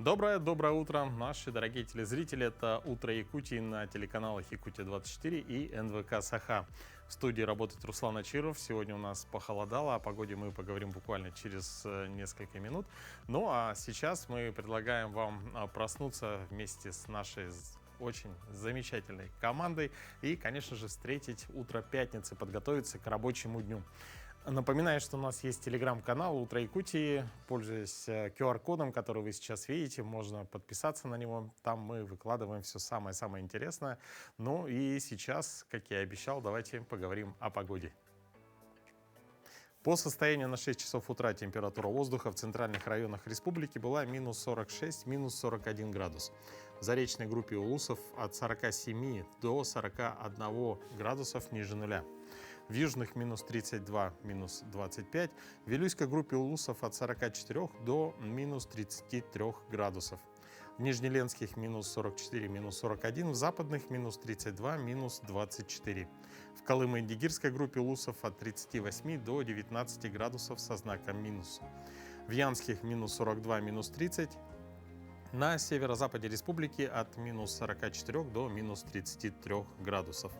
Доброе утро, наши дорогие телезрители. Это «Утро Якутии» на телеканалах «Якутия-24» и НВК «Саха». В студии работает Руслан Ачиров. Сегодня у нас похолодало, о погоде мы поговорим буквально через несколько минут. Ну а сейчас мы предлагаем вам проснуться вместе с нашей очень замечательной командой и, конечно же, встретить утро пятницы, подготовиться к рабочему дню. Напоминаю, что у нас есть телеграм-канал «Утро Якутии». Пользуясь QR-кодом, который вы сейчас видите, можно подписаться на него. Там мы выкладываем все самое-самое интересное. Ну и сейчас, как я и обещал, давайте поговорим о погоде. По состоянию на 6 часов утра температура воздуха в центральных районах республики была минус 46, минус 41 градус. В заречной группе Улусов от 47 до 41 градусов ниже нуля. В южных минус 32, минус 25. В Вилюйской группе Улусов от 44 до минус 33 градусов. В Нижнеленских минус 44, минус 41. В западных минус 32, минус 24. В Колымо-Индигирской группе Улусов от 38 до 19 градусов со знаком минус. В Янских минус 42, минус 30. На северо-западе республики от минус 44 до минус 33 градусов.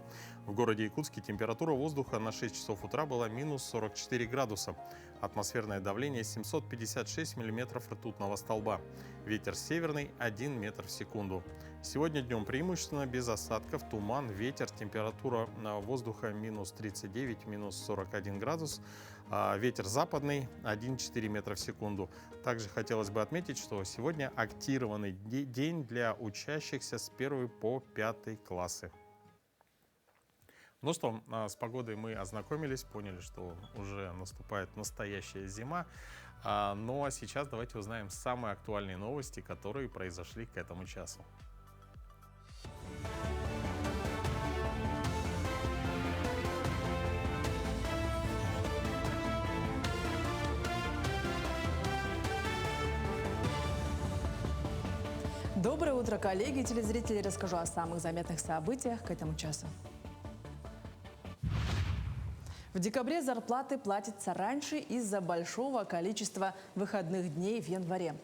В городе Якутске температура воздуха на 6 часов утра была минус 44 градуса. Атмосферное давление 756 миллиметров ртутного столба. Ветер северный 1 метр в секунду. Сегодня днем преимущественно без осадков, туман, ветер, температура воздуха минус 39, минус 41 градус. Ветер западный 1,4 метра в секунду. Также хотелось бы отметить, что сегодня активированный день для учащихся с 1 по 5 классы. Ну что, с погодой мы ознакомились, поняли, что уже наступает настоящая зима. Ну а сейчас давайте узнаем самые актуальные новости, которые произошли к этому часу. Доброе утро, коллеги и телезрители. Расскажу о самых заметных событиях к этому часу. В декабре зарплаты платятся раньше из-за большого количества выходных дней в январе.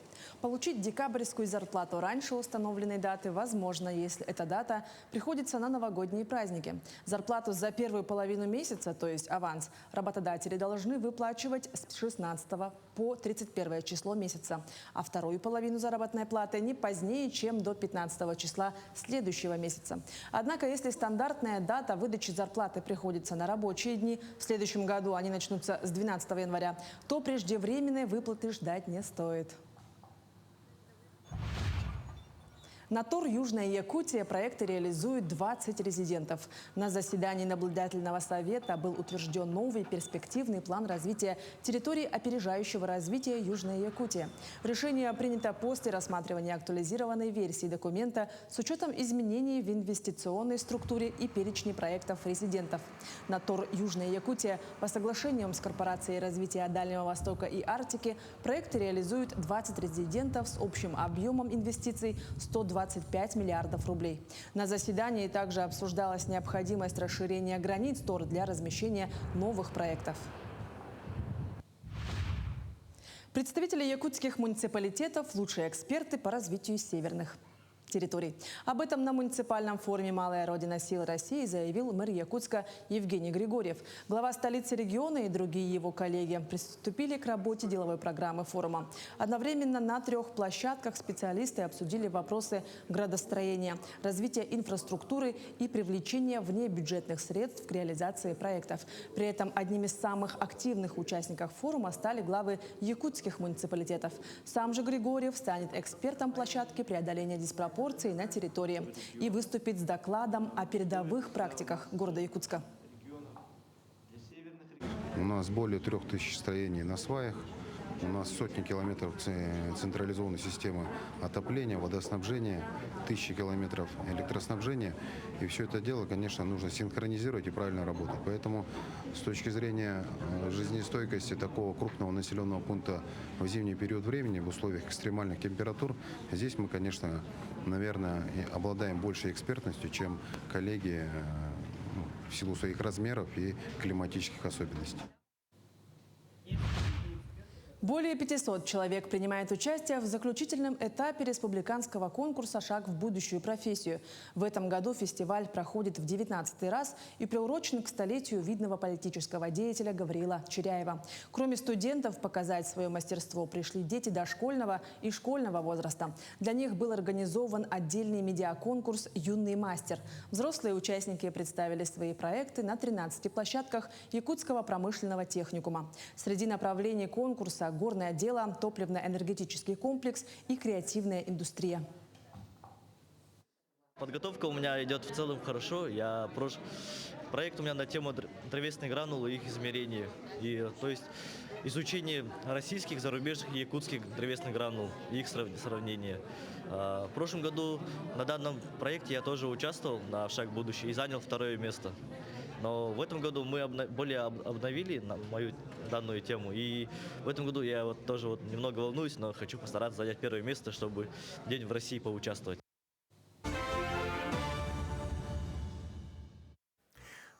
Получить декабрьскую зарплату раньше установленной даты возможно, если эта дата приходится на новогодние праздники. Зарплату за первую половину месяца, то есть аванс, работодатели должны выплачивать с 16 по 31 число месяца, а вторую половину заработной платы не позднее, чем до 15 числа следующего месяца. Однако, если стандартная дата выдачи зарплаты приходится на рабочие дни, в следующем году они начнутся с 12 января, то преждевременной выплаты ждать не стоит. На ТОР «Южная Якутия» проекты реализуют 20 резидентов. На заседании наблюдательного совета был утвержден новый перспективный план развития территории опережающего развития Южной Якутии. Решение принято после рассматривания актуализированной версии документа с учетом изменений в инвестиционной структуре и перечне проектов резидентов. На ТОР «Южная Якутия» по соглашениям с Корпорацией развития Дальнего Востока и Арктики проекты реализуют 20 резидентов с общим объемом инвестиций 125 миллиардов рублей. На заседании также обсуждалась необходимость расширения границ ТОР для размещения новых проектов. Представители якутских муниципалитетов – лучшие эксперты по развитию северных территорий. Об этом на муниципальном форуме «Малая Родина сил России» заявил мэр Якутска Евгений Григорьев. Глава столицы региона и другие его коллеги приступили к работе деловой программы форума. Одновременно на 3 площадках специалисты обсудили вопросы градостроения, развития инфраструктуры и привлечения внебюджетных средств к реализации проектов. При этом одним из самых активных участников форума стали главы якутских муниципалитетов. Сам же Григорьев станет экспертом площадки преодоления диспропорций на территории и выступит с докладом о передовых практиках города Якутска. У нас более 3000 строений на сваях. У нас сотни километров централизованной системы отопления, водоснабжения, 1000 километров электроснабжения. И все это дело, конечно, нужно синхронизировать и правильно работать. Поэтому с точки зрения жизнестойкости такого крупного населенного пункта в зимний период времени, в условиях экстремальных температур, здесь мы, конечно, наверное, обладаем большей экспертностью, чем коллеги в силу своих размеров и климатических особенностей. Более 500 человек принимает участие в заключительном этапе республиканского конкурса «Шаг в будущую профессию». В этом году фестиваль проходит в 19-й раз и приурочен к столетию видного политического деятеля Гавриила Чиряева. Кроме студентов, показать свое мастерство пришли дети дошкольного и школьного возраста. Для них был организован отдельный медиаконкурс «Юный мастер». Взрослые участники представили свои проекты на 13 площадках Якутского промышленного техникума. Среди направлений конкурса – горное дело, топливно-энергетический комплекс и креативная индустрия. Подготовка у меня идет в целом хорошо. Проект у меня на тему древесных гранул и их измерения. То есть изучение российских, зарубежных и якутских древесных гранул и их сравнение. В прошлом году на данном проекте я тоже участвовал на «Шаг в будущее» и занял 2-е место. Но в этом году мы более обновили мою данную тему. И в этом году я тоже немного волнуюсь, но хочу постараться занять 1-е место, чтобы где-нибудь в России поучаствовать.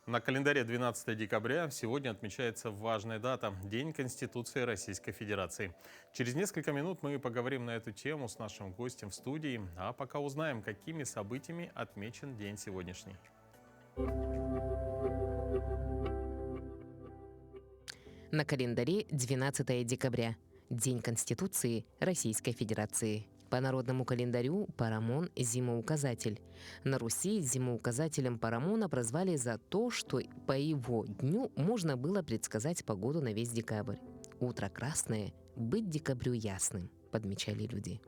На календаре 12 декабря сегодня отмечается важная дата – День Конституции Российской Федерации. Через несколько минут мы поговорим на эту тему с нашим гостем в студии, а пока узнаем, какими событиями отмечен день сегодняшний. На календаре 12 декабря – День Конституции Российской Федерации. По народному календарю Парамон – зимоуказатель. На Руси зимоуказателем Парамона прозвали за то, что по его дню можно было предсказать погоду на весь декабрь. «Утро красное, быть декабрю ясным», подмечали люди.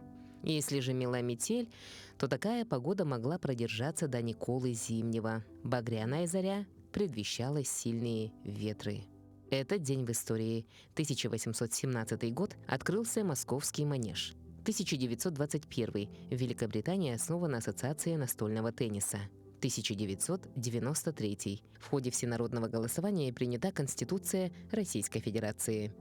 Если же мела метель, то такая погода могла продержаться до Николы Зимнего. Багряная заря предвещала сильные ветры. Этот день в истории. 1817 год открылся Московский манеж. 1921 в Великобритании основана Ассоциация настольного тенниса. 1993 в ходе всенародного голосования принята Конституция Российской Федерации.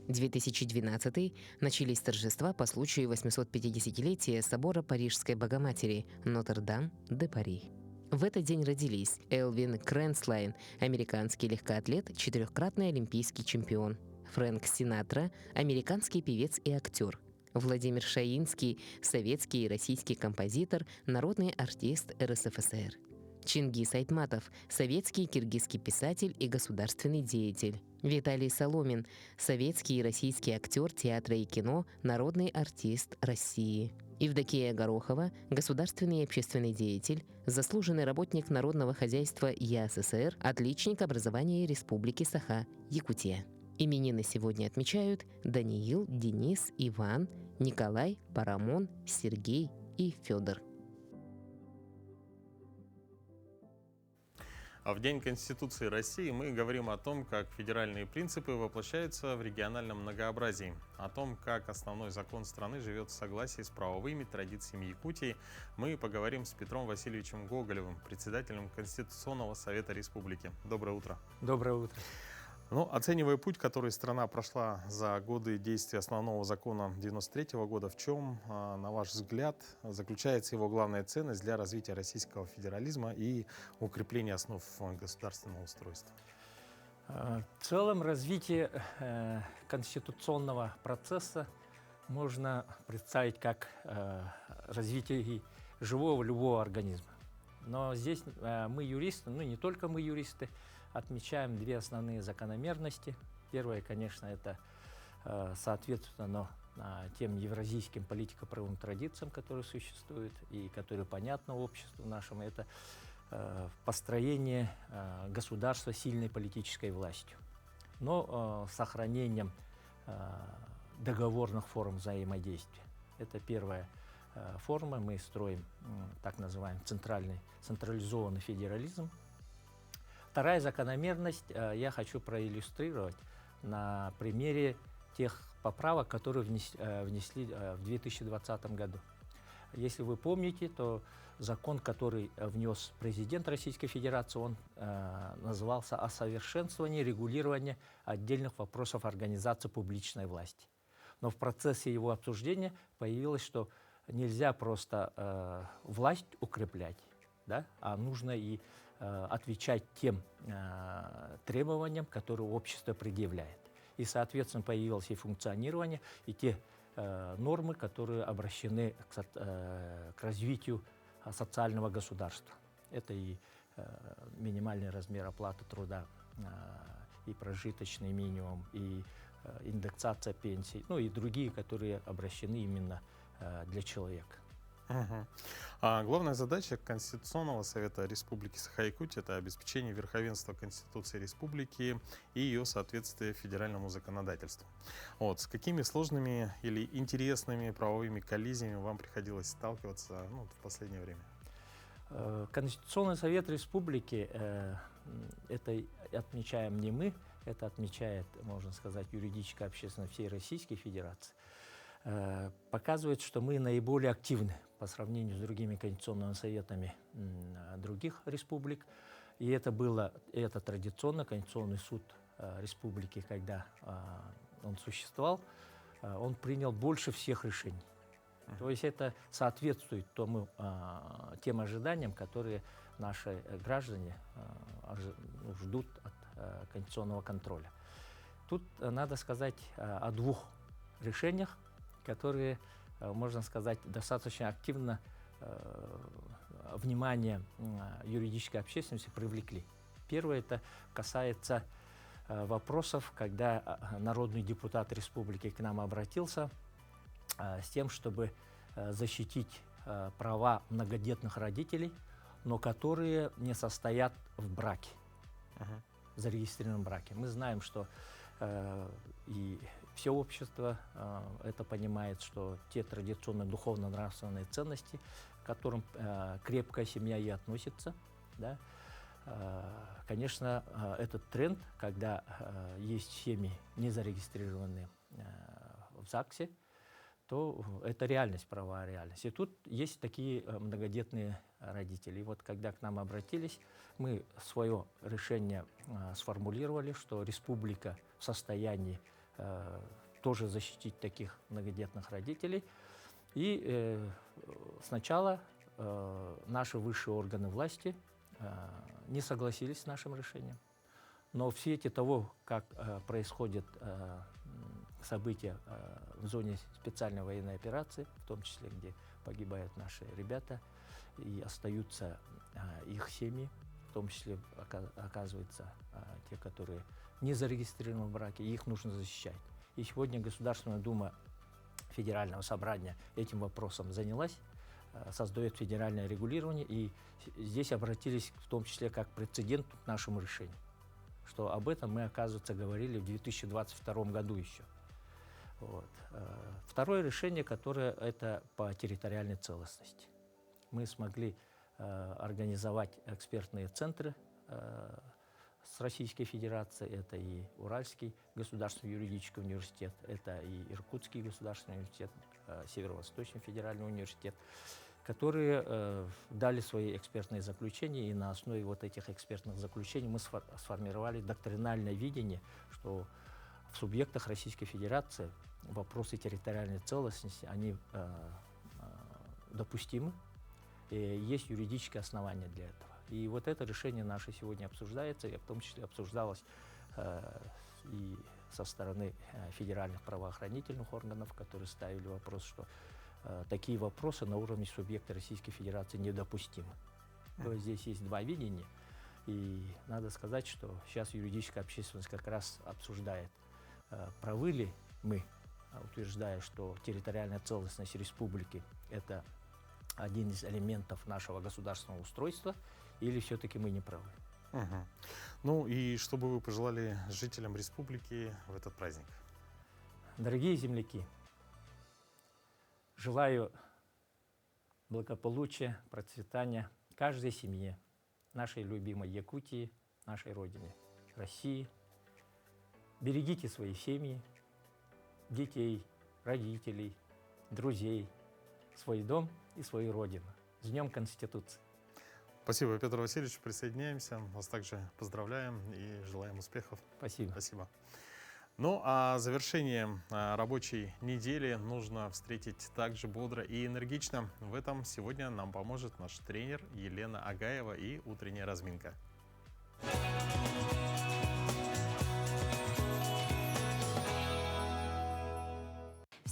2012 начались торжества по случаю 850-летия собора Парижской Богоматери Нотр-Дам-де-Пари. В этот день родились Элвин Крэнслайн, американский легкоатлет, 4-кратный олимпийский чемпион; Фрэнк Синатра, американский певец и актер; Владимир Шаинский, советский и российский композитор, народный артист РСФСР; Чингис Айтматов, советский и киргизский писатель и государственный деятель; Виталий Соломин, советский и российский актер театра и кино, народный артист России; Евдокия Горохова, государственный и общественный деятель, заслуженный работник народного хозяйства ЯССР, отличник образования Республики Саха, Якутия. Именины сегодня отмечают Даниил, Денис, Иван, Николай, Парамон, Сергей и Федор. А в День Конституции России мы говорим о том, как федеральные принципы воплощаются в региональном многообразии, о том, как основной закон страны живет в согласии с правовыми традициями Якутии. Мы поговорим с Петром Васильевичем Гоголевым, председателем Конституционного совета республики. Доброе утро. Доброе утро. Оценивая путь, который страна прошла за годы действия основного закона 1993 года, в чем, на ваш взгляд, заключается его главная ценность для развития российского федерализма и укрепления основ государственного устройства? В целом развитие конституционного процесса можно представить как развитие живого любого организма. Но здесь мы юристы, не только мы юристы, отмечаем 2 основные закономерности. Первое, конечно, это соответственно тем евразийским политико-правовым традициям, которые существуют и которые понятны обществу нашему. Это построение государства сильной политической властью, но с сохранением договорных форм взаимодействия. Это первая форма. Мы строим так называемый централизованный федерализм. Вторая закономерность я хочу проиллюстрировать на примере тех поправок, которые внесли в 2020 году. Если вы помните, то закон, который внес президент Российской Федерации, он назывался «О совершенствовании регулирования отдельных вопросов организации публичной власти». Но в процессе его обсуждения появилось, что нельзя просто власть укреплять, да, а нужно и отвечать тем требованиям, которые общество предъявляет. и, соответственно, появилось и функционирование, и те нормы, которые обращены к развитию социального государства. Это и минимальный размер оплаты труда, и прожиточный минимум, и индексация пенсий, ну и другие, которые обращены именно для человека. Мгм. А главная задача Конституционного совета Республики Саха-Якутия — это обеспечение верховенства Конституции Республики и ее соответствие федеральному законодательству. Вот, с какими сложными или интересными правовыми коллизиями вам приходилось сталкиваться в последнее время? Конституционный совет республики, это отмечаем не мы, это отмечает, можно сказать, юридическая общественность всей Российской Федерации, показывает, что мы наиболее активны по сравнению с другими конституционными советами других республик. И это традиционно Конституционный суд республики, когда он существовал, он принял больше всех решений. То есть это соответствует тем ожиданиям, которые наши граждане ждут от конституционного контроля. Тут надо сказать о двух решениях, которые, можно сказать, достаточно активно внимание юридической общественности привлекли. Первое — это касается вопросов, когда народный депутат республики к нам обратился с тем, чтобы защитить права многодетных родителей, но которые не состоят в браке, в зарегистрированном браке. Мы знаем, что и все общество это понимает, что те традиционные духовно-нравственные ценности, к которым крепкая семья и относится, да, конечно, этот тренд, когда есть семьи, не зарегистрированные в ЗАГСе, то это реальность, правовая реальность. И тут есть такие многодетные родители. И вот когда к нам обратились, мы свое решение сформулировали, что республика в состоянии тоже защитить таких многодетных родителей. И сначала наши высшие органы власти не согласились с нашим решением. Но в свете того, как происходят события в зоне специальной военной операции, в том числе, где погибают наши ребята, и остаются их семьи, в том числе, оказывается, те, которые не зарегистрированы в браке, их нужно защищать. И сегодня Государственная Дума Федерального собрания этим вопросом занялась, создает федеральное регулирование, и здесь обратились в том числе как прецедент к нашему решению, что об этом мы, оказывается, говорили в 2022 году еще. Вот. Второе решение, которое это по территориальной целостности. Мы смогли организовать экспертные центры с Российской Федерацией. Это и Уральский государственный юридический университет, это и Иркутский государственный университет, Северо-Восточный федеральный университет, которые дали свои экспертные заключения, и на основе вот этих экспертных заключений мы сформировали доктринальное видение, что в субъектах Российской Федерации вопросы территориальной целостности, они допустимы, и есть юридическое основание для этого. И вот это решение наше сегодня обсуждается, и в том числе обсуждалось и со стороны федеральных правоохранительных органов, которые ставили вопрос, что такие вопросы на уровне субъекта Российской Федерации недопустимы. То есть здесь есть два видения, и надо сказать, что сейчас юридическая общественность как раз обсуждает, правы ли мы, утверждая, что территориальная целостность республики – это один из элементов нашего государственного устройства, или все-таки мы не правы. Угу. Ну и что бы вы пожелали жителям республики в этот праздник? Дорогие земляки, желаю благополучия, процветания каждой семье, нашей любимой Якутии, нашей родине, России. Берегите свои семьи, детей, родителей, друзей, свой дом и свою родину. С Днем Конституции! Спасибо, Петр Васильевич. Присоединяемся. Вас также поздравляем и желаем успехов. Спасибо. Спасибо. Ну, а завершение рабочей недели нужно встретить также бодро и энергично. В этом сегодня нам поможет наш тренер Елена Агаева и утренняя разминка.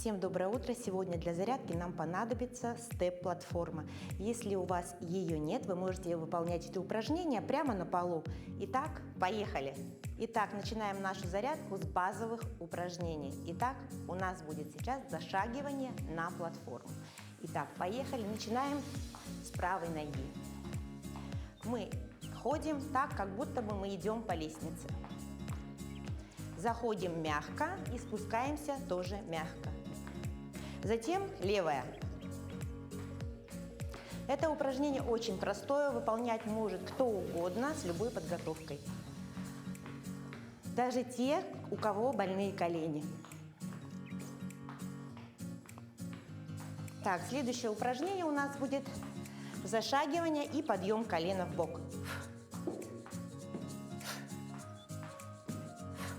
Всем доброе утро! Сегодня для зарядки нам понадобится степ-платформа. Если у вас ее нет, вы можете выполнять это упражнение прямо на полу. Итак, поехали! Итак, начинаем нашу зарядку с базовых упражнений. Итак, у нас будет сейчас зашагивание на платформу. Итак, поехали! Начинаем с правой ноги. Мы ходим так, как будто бы мы идем по лестнице. Заходим мягко и спускаемся тоже мягко. Затем левая. Это упражнение очень простое, выполнять может кто угодно с любой подготовкой. Даже те, у кого больные колени. Так, следующее упражнение у нас будет зашагивание и подъем колена в бок.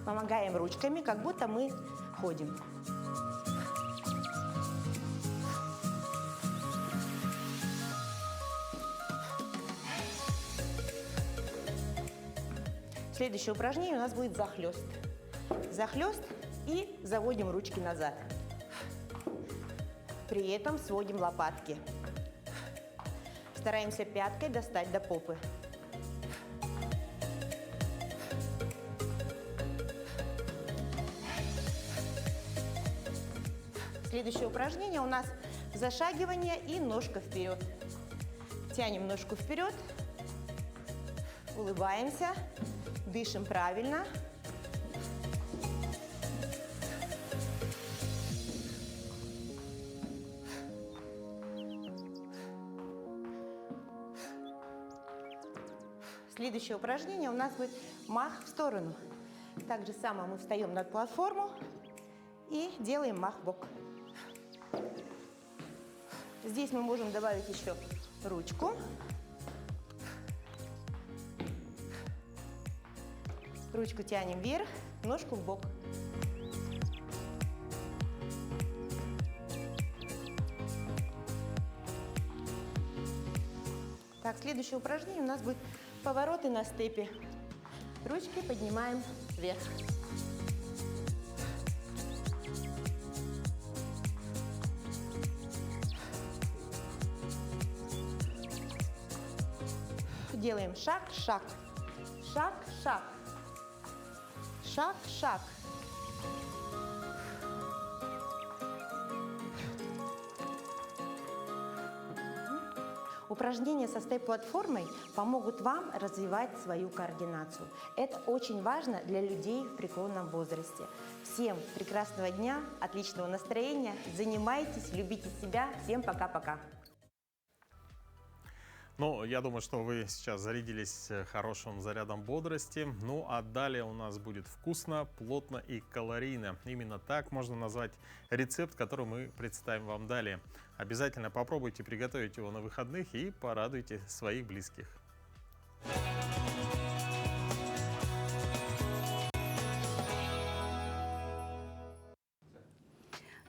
Помогаем ручками, как будто мы ходим. Следующее упражнение у нас будет захлест. Захлест и заводим ручки назад. При этом сводим лопатки. Стараемся пяткой достать до попы. Следующее упражнение у нас зашагивание и ножка вперед. Тянем ножку вперед, улыбаемся, дышим правильно. Следующее упражнение у нас будет мах в сторону. Так же самое мы встаем на платформу и делаем мах в бок. Здесь мы можем добавить еще ручку. Ручку тянем вверх, ножку в бок. Так, следующее упражнение у нас будет повороты на степе. Ручки поднимаем вверх. Делаем шаг-шаг, шаг-шаг, шаг-шаг. Упражнения со степ-платформой помогут вам развивать свою координацию. Это очень важно для людей в преклонном возрасте. Всем прекрасного дня, отличного настроения, занимайтесь, любите себя. Всем пока-пока. Ну, я думаю, что вы сейчас зарядились хорошим зарядом бодрости. Ну, а далее у нас будет вкусно, плотно и калорийно. Именно так можно назвать рецепт, который мы представим вам далее. Обязательно попробуйте приготовить его на выходных и порадуйте своих близких.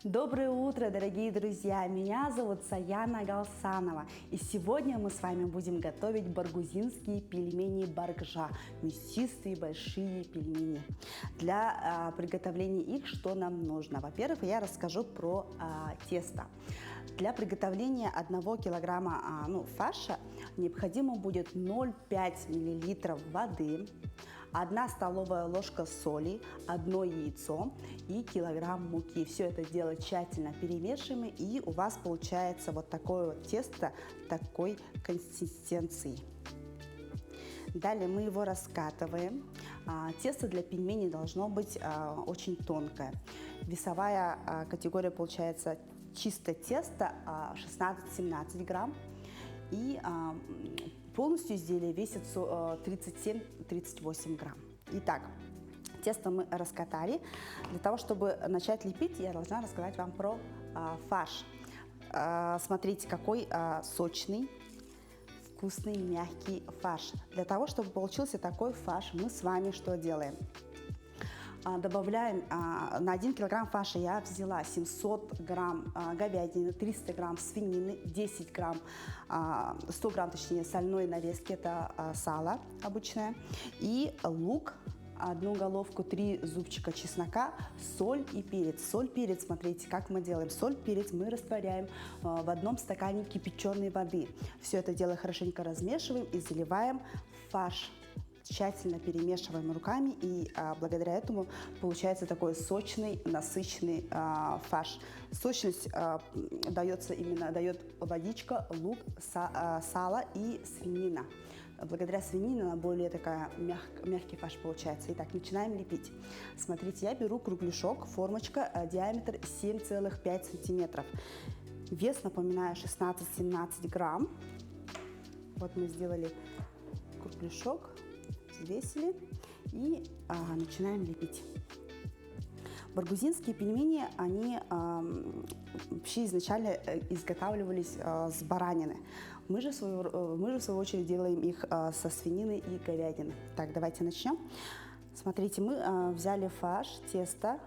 Доброе утро, дорогие друзья! Меня зовут Саяна Галсанова. И сегодня мы с вами будем готовить баргузинские пельмени баргжа. Мясистые большие пельмени. Для приготовления их что нам нужно? Во-первых, я расскажу про тесто. Для приготовления 1 килограмма фарша необходимо будет 0,5 мл воды, 1 столовая ложка соли, 1 яйцо и килограмм муки. Все это дело тщательно перемешиваем, и у вас получается вот такое вот тесто такой консистенции. Далее мы его раскатываем. Тесто для пельменей должно быть очень тонкое. Весовая категория получается чисто тесто 16-17 грамм. И полностью изделие весит 37-38 грамм. Итак, тесто мы раскатали. Для того, чтобы начать лепить, я должна рассказать вам про фарш. Смотрите, какой сочный, вкусный, мягкий фарш. Для того, чтобы получился такой фарш, мы с вами что делаем? Добавляем на 1 килограмм фарша я взяла 700 грамм говядины, 300 грамм свинины, 10 грамм, 100 грамм, точнее, сольной нарезки, это сало обычное, и лук одну головку 3 зубчика чеснока, соль и перец. Соль, перец, смотрите, как мы делаем. Соль, перец мы растворяем в одном стакане кипяченой воды. Все это дело хорошенько размешиваем и заливаем в фарш. Тщательно перемешиваем руками, и благодаря этому получается такой сочный, насыщенный фарш. Сочность дает водичка, лук, сало и свинина. Благодаря свинине она более такая мягкий фарш получается. Итак, начинаем лепить. Смотрите, я беру кругляшок, формочка, диаметр 7,5 сантиметров. Вес, напоминаю, 16-17 грамм. Вот мы сделали кругляшок, взвесили и начинаем лепить. Баргузинские пельмени, они вообще изначально изготавливались с баранины. Мы же, в свою очередь, делаем их со свинины и говядины. Так, давайте начнем. Смотрите, мы взяли фарш, тесто,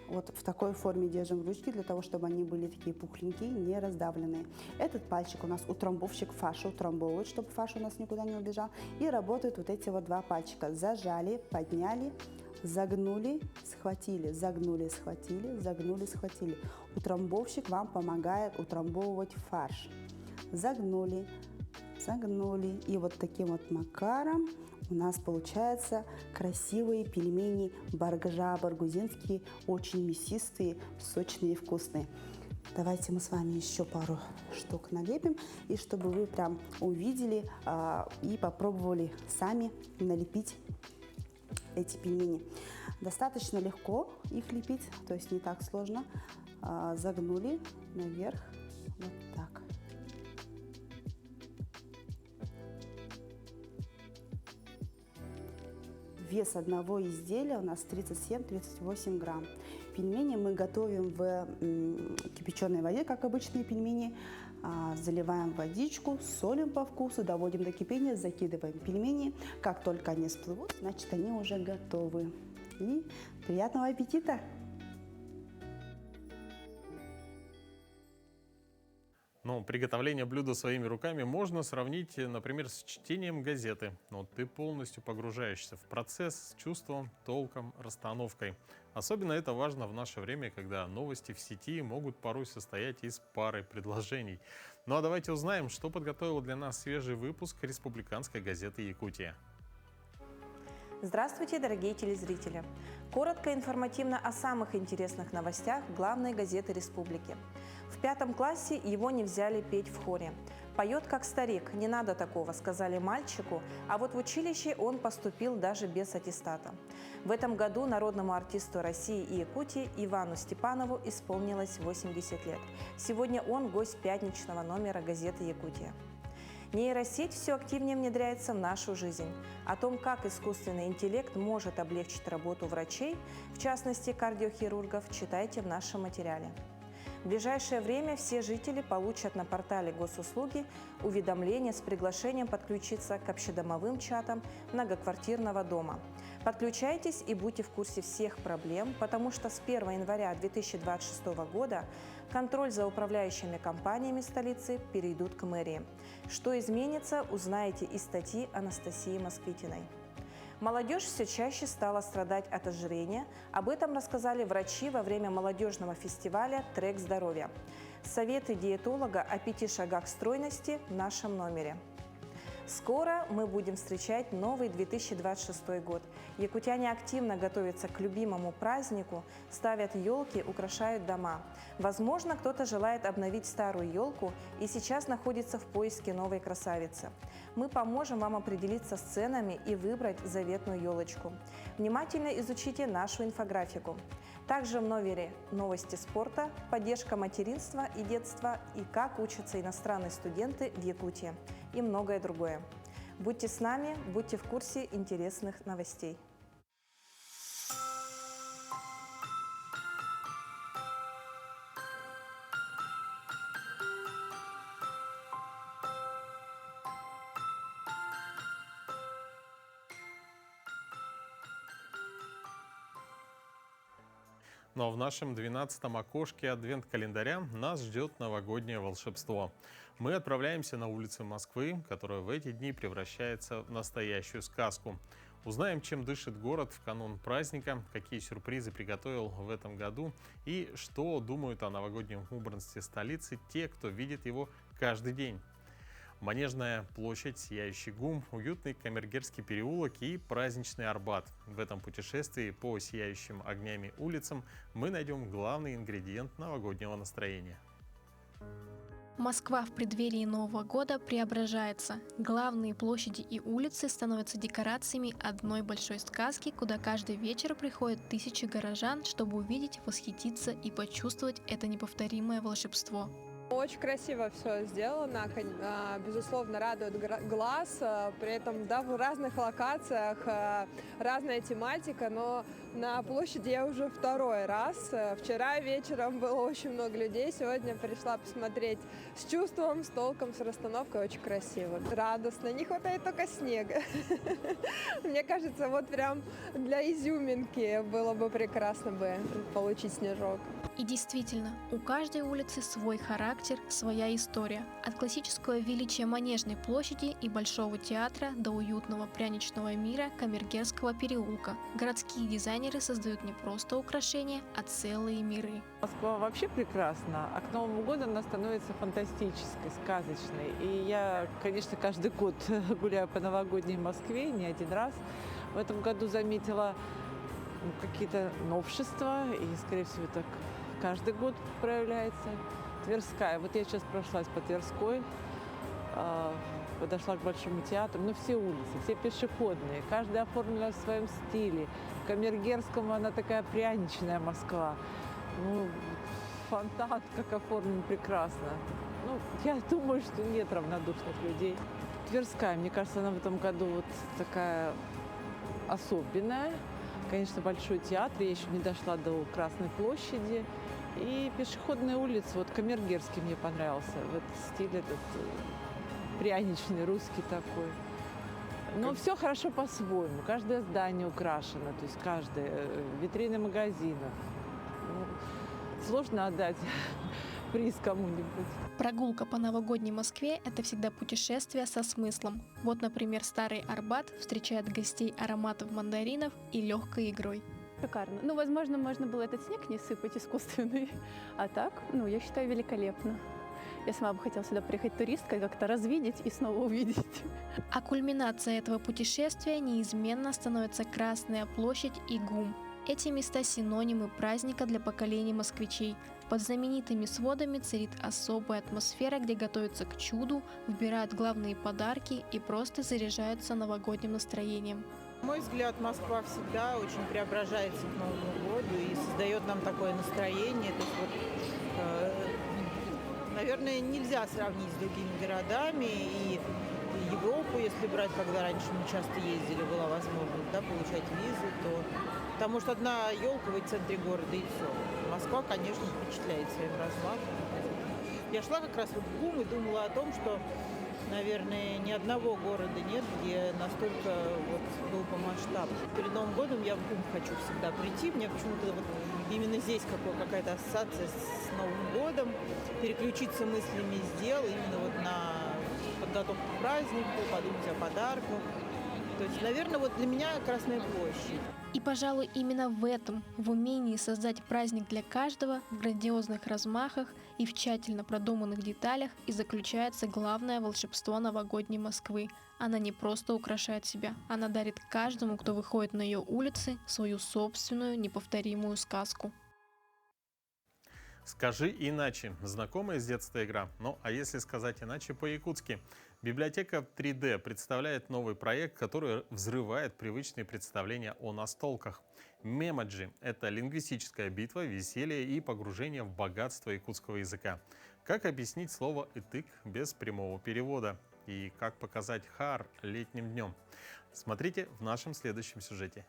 вот в такой форме держим в ручке, для того, чтобы они были такие пухленькие, не раздавленные. Этот пальчик у нас утрамбовщик фарша утрамбовывает, чтобы фарш у нас никуда не убежал. И работают вот эти вот два пальчика. Зажали, подняли, загнули, схватили, загнули, схватили, загнули, схватили. Утрамбовщик вам помогает утрамбовывать фарш. Загнули, загнули. И вот таким вот макаром у нас получаются красивые пельмени баргжа баргузинские, очень мясистые, сочные и вкусные. Давайте мы с вами еще пару штук налепим, и чтобы вы прям увидели и попробовали сами налепить эти пельмени. Достаточно легко их лепить, то есть не так сложно. Загнули наверх, вот так. Вес одного изделия у нас 37-38 грамм. Пельмени мы готовим в кипяченой воде, как обычные пельмени. Заливаем водичку, солим по вкусу, доводим до кипения, закидываем пельмени. Как только они всплывут, значит, они уже готовы. И приятного аппетита! Ну, приготовление блюда своими руками можно сравнить, например, с чтением газеты. Но ты полностью погружаешься в процесс с чувством, толком, расстановкой. Особенно это важно в наше время, когда новости в сети могут порой состоять из пары предложений. Ну а давайте узнаем, что подготовил для нас свежий выпуск республиканской газеты «Якутия». Здравствуйте, дорогие телезрители! Коротко и информативно о самых интересных новостях главной газеты республики. В 5 классе его не взяли петь в хоре. «Поет как старик, не надо такого», сказали мальчику, а вот в училище он поступил даже без аттестата. В этом году народному артисту России и Якутии Ивану Степанову исполнилось 80 лет. Сегодня он гость пятничного номера газеты «Якутия». Нейросеть все активнее внедряется в нашу жизнь. О том, как искусственный интеллект может облегчить работу врачей, в частности кардиохирургов, читайте в нашем материале. В ближайшее время все жители получат на портале госуслуги уведомления с приглашением подключиться к общедомовым чатам многоквартирного дома. Подключайтесь и будьте в курсе всех проблем, потому что с 1 января 2026 года контроль за управляющими компаниями столицы перейдут к мэрии. Что изменится, узнаете из статьи Анастасии Москвитиной. Молодежь все чаще стала страдать от ожирения. Об этом рассказали врачи во время молодежного фестиваля «Трек здоровья». Советы диетолога о 5 шагах стройности в нашем номере. Скоро мы будем встречать новый 2026 год. Якутяне активно готовятся к любимому празднику, ставят елки, украшают дома. Возможно, кто-то желает обновить старую елку и сейчас находится в поиске новой красавицы. Мы поможем вам определиться с ценами и выбрать заветную елочку. Внимательно изучите нашу инфографику. Также в номере новости спорта, поддержка материнства и детства и как учатся иностранные студенты в Якутии и многое другое. Будьте с нами, будьте в курсе интересных новостей. Но в нашем 12-м окошке адвент-календаря нас ждет новогоднее волшебство. Мы отправляемся на улицы Москвы, которая в эти дни превращается в настоящую сказку. Узнаем, чем дышит город в канун праздника, какие сюрпризы приготовил в этом году и что думают о новогоднем убранстве столицы те, кто видит его каждый день. Манежная площадь, Сияющий ГУМ, уютный Камергерский переулок и праздничный Арбат. В этом путешествии по сияющим огнями улицам мы найдем главный ингредиент новогоднего настроения. Москва в преддверии Нового года преображается. Главные площади и улицы становятся декорациями одной большой сказки, куда каждый вечер приходят тысячи горожан, чтобы увидеть, восхититься и почувствовать это неповторимое волшебство. Очень красиво все сделано, безусловно, радует глаз, при этом да, в разных локациях разная тематика, но на площади я уже второй раз. Вчера вечером было очень много людей, сегодня пришла посмотреть с чувством, с толком, с расстановкой, очень красиво, радостно, не хватает только снега. Мне кажется, вот прям для изюминки было бы прекрасно бы получить снежок. И действительно, у каждой улицы свой характер, своя история. От классического величия Манежной площади и Большого театра до уютного пряничного мира Камергерского переулка. Городские дизайнеры создают не просто украшения, а целые миры. Москва вообще прекрасна, а к Новому году она становится фантастической, сказочной. И я, конечно, каждый год гуляю по новогодней Москве, не один раз. В этом году заметила какие-то новшества, и, скорее всего, так каждый год проявляется. Тверская. Вот я сейчас прошлась по Тверской, подошла к Большому театру. Ну, все улицы, все пешеходные. Каждая оформлена в своем стиле. В Камергерском она такая пряничная Москва. Ну, фонтан как оформлен прекрасно. Ну, я думаю, что нет равнодушных людей. Тверская, мне кажется, она в этом году вот такая особенная. Конечно, Большой театр, я еще не дошла до Красной площади. И пешеходные улицы, вот Камергерский мне понравился, вот стиль этот пряничный, русский такой. Но все хорошо по-своему, каждое здание украшено, то есть каждое, витрины магазинов. Ну, сложно отдать приз кому-нибудь. Прогулка по новогодней Москве – это всегда путешествие со смыслом. Вот, например, Старый Арбат встречает гостей ароматов мандаринов и легкой игрой. Шикарно. Ну, возможно, можно было этот снег не сыпать искусственный, а так, ну, я считаю, великолепно. Я сама бы хотела сюда приехать туристкой, как-то развидеть и снова увидеть. А кульминация этого путешествия неизменно становится Красная площадь и ГУМ. Эти места – синонимы праздника для поколений москвичей. Под знаменитыми сводами царит особая атмосфера, где готовятся к чуду, выбирают главные подарки и просто заряжаются новогодним настроением. На мой взгляд, Москва всегда очень преображается к Новому году и создает нам такое настроение. То есть, вот, наверное, нельзя сравнить с другими городами. И Европу, если брать, когда раньше мы часто ездили, была возможность получать визу, то потому что одна елка в центре города и все. Москва, конечно, впечатляет своим размахом. Я шла как раз вот в ГУМ и думала о том, что, наверное, ни одного города нет, где настолько вот был по масштабу. Перед Новым годом я в ГУМ хочу всегда прийти. Мне почему-то вот именно здесь какая-то ассоциация с Новым годом. Переключиться мыслями с дел именно вот на подготовку к празднику, подумать о подарках. То есть, наверное, вот для меня Красная площадь. И, пожалуй, именно в этом, в умении создать праздник для каждого, в грандиозных размахах и в тщательно продуманных деталях и заключается главное волшебство новогодней Москвы. Она не просто украшает себя, она дарит каждому, кто выходит на ее улицы, свою собственную неповторимую сказку. «Скажи иначе» – знакомая с детства игра. Ну, а если сказать иначе по-якутски? Библиотека 3D представляет новый проект, который взрывает привычные представления о настолках. Мемоджи – это лингвистическая битва, веселье и погружение в богатство якутского языка. Как объяснить слово «итык» без прямого перевода? И как показать хар летним днем? Смотрите в нашем следующем сюжете.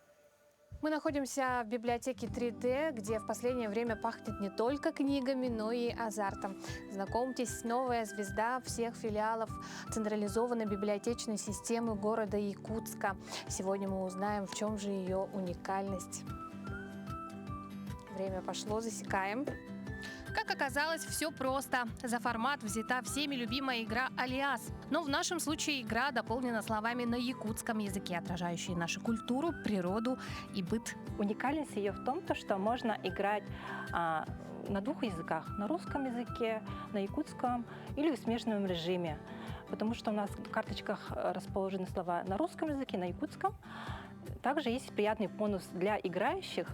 Мы находимся в библиотеке 3D, где в последнее время пахнет не только книгами, но и азартом. Знакомьтесь, новая звезда всех филиалов централизованной библиотечной системы города Якутска. Сегодня мы узнаем, в чем же ее уникальность. Время пошло, засекаем. Как оказалось, все просто. За формат взята всеми любимая игра «Алиас». Но в нашем случае игра дополнена словами на якутском языке, отражающие нашу культуру, природу и быт. Уникальность ее в том, что можно играть на двух языках. На русском языке, на якутском или в смешанном режиме. Потому что у нас в карточках расположены слова на русском языке, на якутском. Также есть приятный бонус для играющих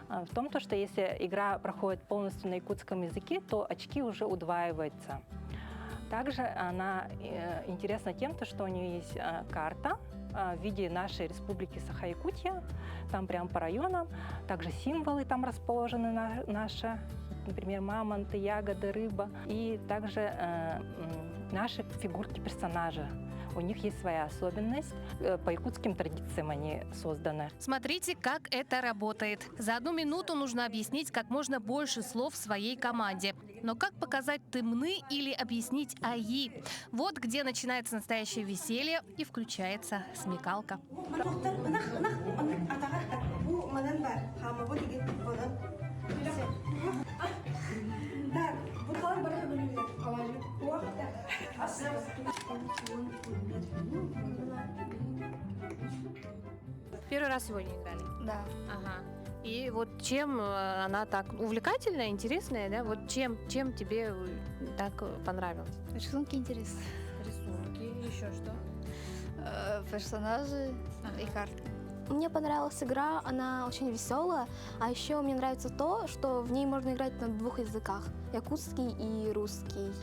в том, что если игра проходит полностью на якутском языке, то очки уже удваиваются. Также она интересна тем, что у нее есть карта в виде нашей республики Саха-Якутия, там прям по районам. Также символы там расположены наши, например, мамонты, ягоды, рыба. И также наши фигурки персонажа. У них есть своя особенность. По якутским традициям они созданы. Смотрите, как это работает. За 1 минуту нужно объяснить как можно больше слов своей команде. Но как показать тымны или объяснить аи? Вот где начинается настоящее веселье и включается смекалка. Первый раз сегодня играли? Да. Ага. И вот чем она так увлекательная, интересная, да? Вот чем тебе так понравилось? Рисунки интересные. Рисунки, еще что? Персонажи и карты. Мне понравилась игра, она очень веселая, а еще мне нравится то, что в ней можно играть на 2 языках – якутский и русский.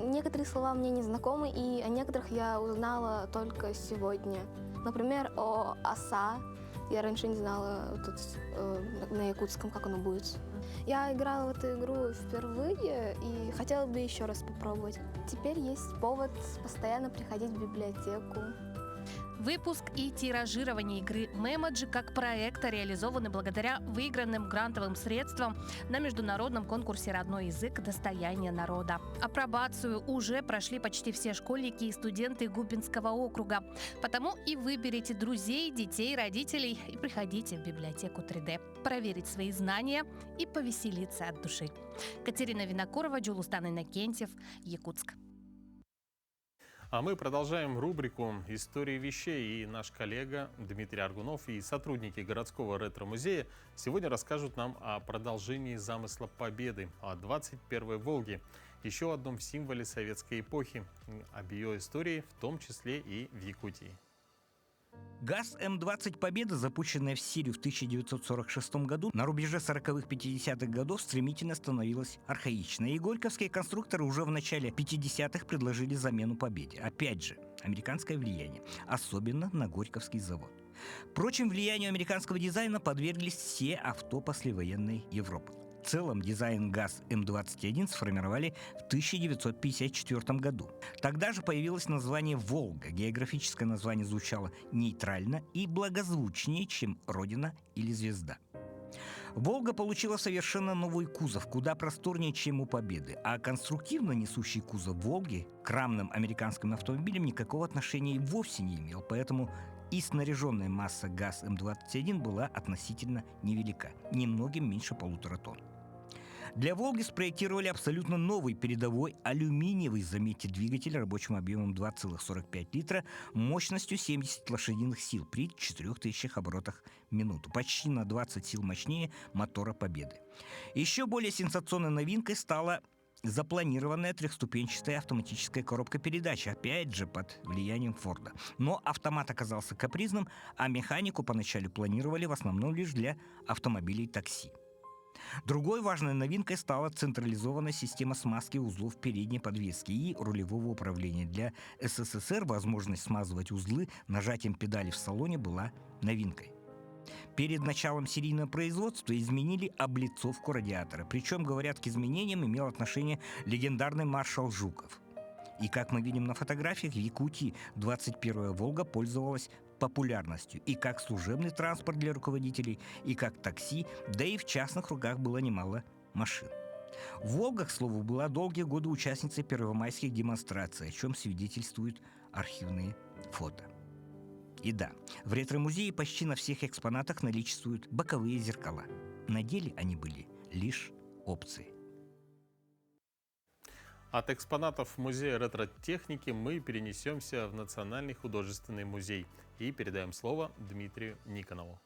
Некоторые слова мне не знакомы, и о некоторых я узнала только сегодня. Например, о оса. Я раньше не знала на якутском, как оно будет. Я играла в эту игру впервые и хотела бы еще раз попробовать. Теперь есть повод постоянно приходить в библиотеку. Выпуск и тиражирование игры Memoji как проекта реализованы благодаря выигранным грантовым средствам на международном конкурсе «Родной язык. Достояние народа». Апробацию уже прошли почти все школьники и студенты Губинского округа. Потому и выберите друзей, детей, родителей и приходите в библиотеку 3D. Проверить свои знания и повеселиться от души. Катерина Винокурова, Джулустан Иннокентьев, Якутск. А мы продолжаем рубрику «Истории вещей». И наш коллега Дмитрий Аргунов и сотрудники городского ретро-музея сегодня расскажут нам о продолжении замысла Победы, о 21-й Волге, еще одном символе советской эпохи, об ее истории, в том числе и в Якутии. ГАЗ М-20 «Победа», запущенная в Сирию в 1946 году, на рубеже 40-х-50-х годов стремительно становилась архаичной. И горьковские конструкторы уже в начале 50-х предложили замену «Победе». Опять же, американское влияние, особенно на Горьковский завод. Впрочем, влиянию американского дизайна подверглись все авто послевоенной Европы. В целом дизайн ГАЗ М-21 сформировали в 1954 году. Тогда же появилось название «Волга». Географическое название звучало нейтрально и благозвучнее, чем «Родина» или «Звезда». «Волга» получила совершенно новый кузов, куда просторнее, чем у «Победы», а конструктивно несущий кузов «Волги» к рамным американским автомобилям никакого отношения и вовсе не имел, поэтому и снаряженная масса ГАЗ М-21 была относительно невелика, немногим меньше 1,5 тонн. Для «Волги» спроектировали абсолютно новый передовой алюминиевый, заметьте, двигатель рабочим объемом 2,45 литра, мощностью 70 лошадиных сил при 4000 оборотах в минуту, почти на 20 сил мощнее мотора «Победы». Еще более сенсационной новинкой стала запланированная трехступенчатая автоматическая коробка передач, опять же под влиянием Форда. Но автомат оказался капризным, а механику поначалу планировали в основном лишь для автомобилей такси. Другой важной новинкой стала централизованная система смазки узлов передней подвески и рулевого управления. Для СССР возможность смазывать узлы нажатием педали в салоне была новинкой. Перед началом серийного производства изменили облицовку радиатора. Причем, говорят, к изменениям имел отношение легендарный маршал Жуков. И, как мы видим на фотографиях, в Якутии 21-я «Волга» пользовалась популярностью и как служебный транспорт для руководителей, и как такси, да и в частных руках было немало машин. «Волга», к слову, была долгие годы участницей первомайских демонстраций, о чем свидетельствуют архивные фото. И да, в ретро-музее почти на всех экспонатах наличествуют боковые зеркала. На деле они были лишь опцией. От экспонатов Музея ретро-техники мы перенесемся в Национальный художественный музей и передаем слово Дмитрию Никонову.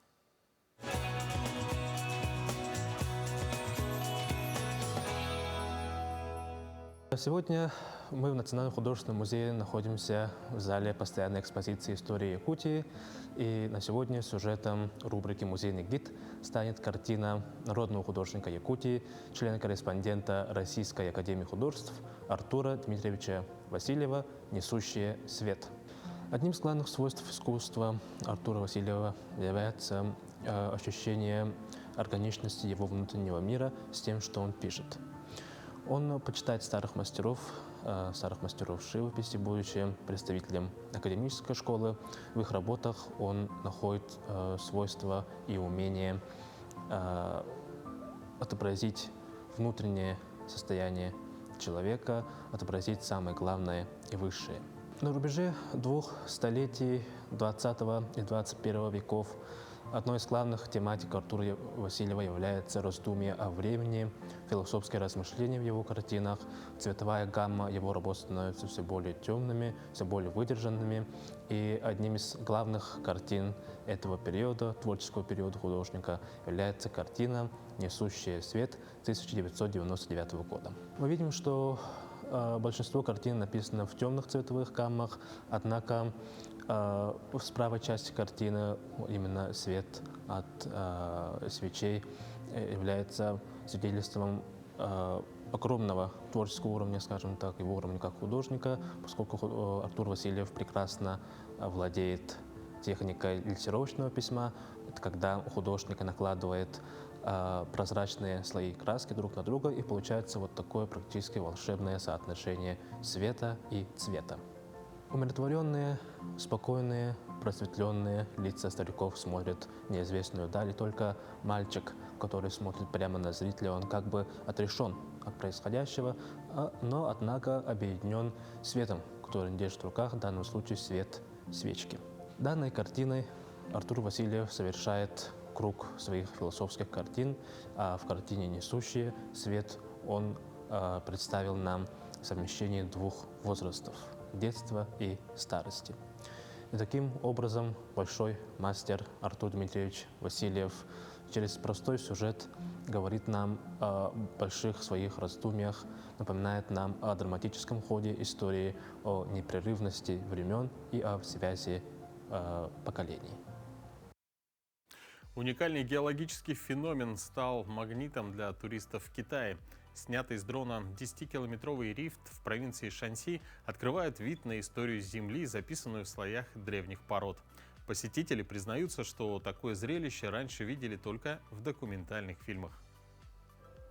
Сегодня мы в Национальном художественном музее находимся в зале постоянной экспозиции истории Якутии. И на сегодня сюжетом рубрики «Музейный гид» станет картина народного художника Якутии, члена-корреспондента Российской академии художеств Артура Дмитриевича Васильева «Несущие свет». Одним из главных свойств искусства Артура Васильева является ощущение органичности его внутреннего мира с тем, что он пишет. Он почитает старых мастеров живописи, будучи представителем академической школы. В их работах он находит свойства и умение отобразить внутреннее состояние человека, отобразить самое главное и высшее. На рубеже двух столетий 20 и 21 веков одной из главных тематик Артура Васильева является раздумье о времени, философские размышления в его картинах. Цветовая гамма его работ становится все более темными, все более выдержанными. И одним из главных картин этого периода, творческого периода художника, является картина «Несущие свет» 1999 года. Мы видим, что большинство картин написано в темных цветовых гаммах, однако в правой части картины именно свет от свечей является свидетельством огромного творческого уровня, скажем так, его уровня как художника, поскольку Артур Васильев прекрасно владеет техникой лессировочного письма. Это когда у художника накладывает прозрачные слои краски друг на друга, и получается вот такое практически волшебное соотношение света и цвета. Умиротворенные, спокойные, просветленные лица стариков смотрят в неизвестную даль, и только мальчик, который смотрит прямо на зрителя, он как бы отрешен от происходящего, но, однако, объединен светом, который он держит в руках, в данном случае свет свечки. Данной картиной Артур Васильев совершает круг своих философских картин, а в картине «Несущие свет» он представил нам совмещение двух возрастов – детства и старости. И таким образом большой мастер Артур Дмитриевич Васильев через простой сюжет говорит нам о больших своих раздумьях, напоминает нам о драматическом ходе истории, о непрерывности времен и о связи поколений. Уникальный геологический феномен стал магнитом для туристов в Китае. Снятый с дрона 10-километровый рифт в провинции Шанси открывает вид на историю Земли, записанную в слоях древних пород. Посетители признаются, что такое зрелище раньше видели только в документальных фильмах.